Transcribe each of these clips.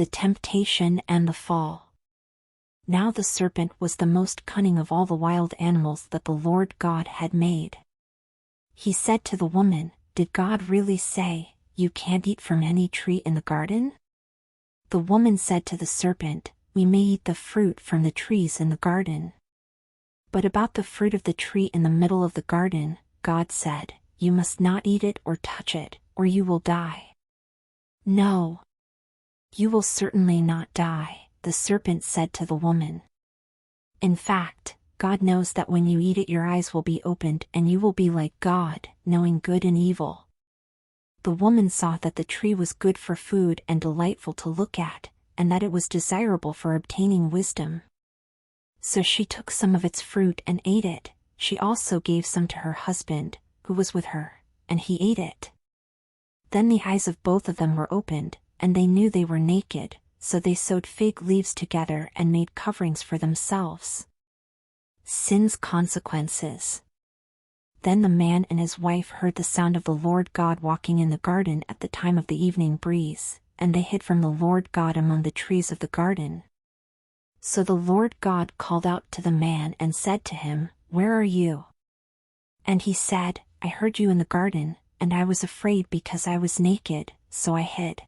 the temptation and the fall. Now the serpent was the most cunning of all the wild animals that the Lord God had made. He said to the woman, "Did God really say, 'You can't eat from any tree in the garden'?" The woman said to the serpent, "We may eat the fruit from the trees in the garden. But about the fruit of the tree in the middle of the garden, God said, 'You must not eat it or touch it, or you will die.'" "No. You will certainly not die," the serpent said to the woman. "In fact, God knows that when you eat it your eyes will be opened and you will be like God, knowing good and evil." The woman saw that the tree was good for food and delightful to look at, and that it was desirable for obtaining wisdom. So she took some of its fruit and ate it. She also gave some to her husband, who was with her, and he ate it. Then the eyes of both of them were opened, and they knew they were naked, so they sewed fig leaves together and made coverings for themselves. Sin's consequences. Then the man and his wife heard the sound of the Lord God walking in the garden at the time of the evening breeze, and they hid from the Lord God among the trees of the garden. So the Lord God called out to the man and said to him, "Where are you?" And he said, "I heard you in the garden, and I was afraid because I was naked, so I hid."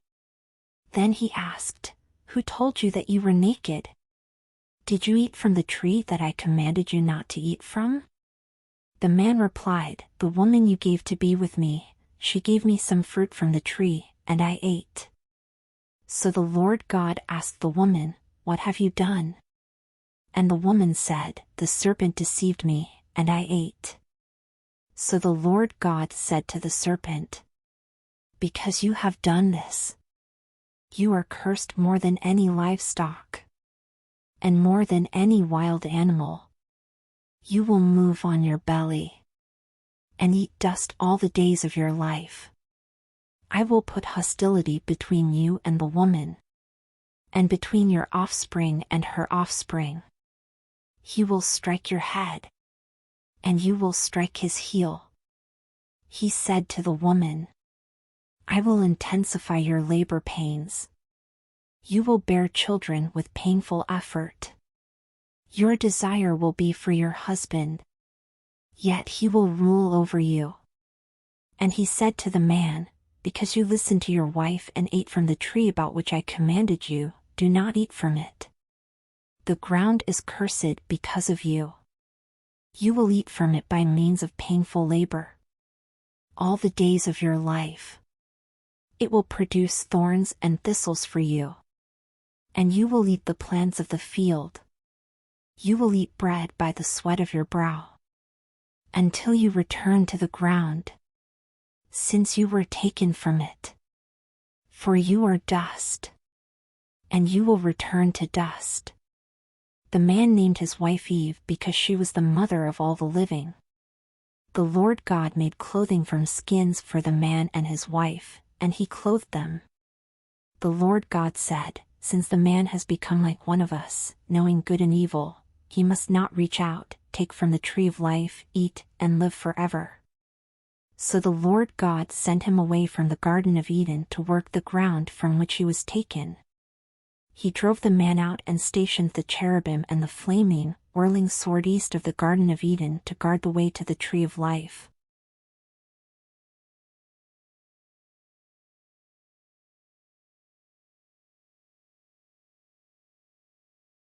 Then he asked, "Who told you that you were naked? Did you eat from the tree that I commanded you not to eat from?" The man replied, "The woman you gave to be with me, she gave me some fruit from the tree, and I ate." So the Lord God asked the woman, "What have you done?" And the woman said, "The serpent deceived me, and I ate." So the Lord God said to the serpent, "Because you have done this, you are cursed more than any livestock, and more than any wild animal. You will move on your belly and eat dust all the days of your life. I will put hostility between you and the woman, and between your offspring and her offspring. He will strike your head, and you will strike his heel." He said to the woman, "I will intensify your labor pains. You will bear children with painful effort. Your desire will be for your husband, yet he will rule over you." And he said to the man, "Because you listened to your wife and ate from the tree about which I commanded you, do not eat from it. The ground is cursed because of you. You will eat from it by means of painful labor all the days of your life. It will produce thorns and thistles for you, and you will eat the plants of the field. You will eat bread by the sweat of your brow, until you return to the ground, since you were taken from it. For you are dust, and you will return to dust." The man named his wife Eve because she was the mother of all the living. The Lord God made clothing from skins for the man and his wife, and he clothed them. The Lord God said, "Since the man has become like one of us, knowing good and evil, he must not reach out, take from the tree of life, eat, and live forever." So the Lord God sent him away from the Garden of Eden to work the ground from which he was taken. He drove the man out and stationed the cherubim and the flaming, whirling sword east of the Garden of Eden to guard the way to the tree of life.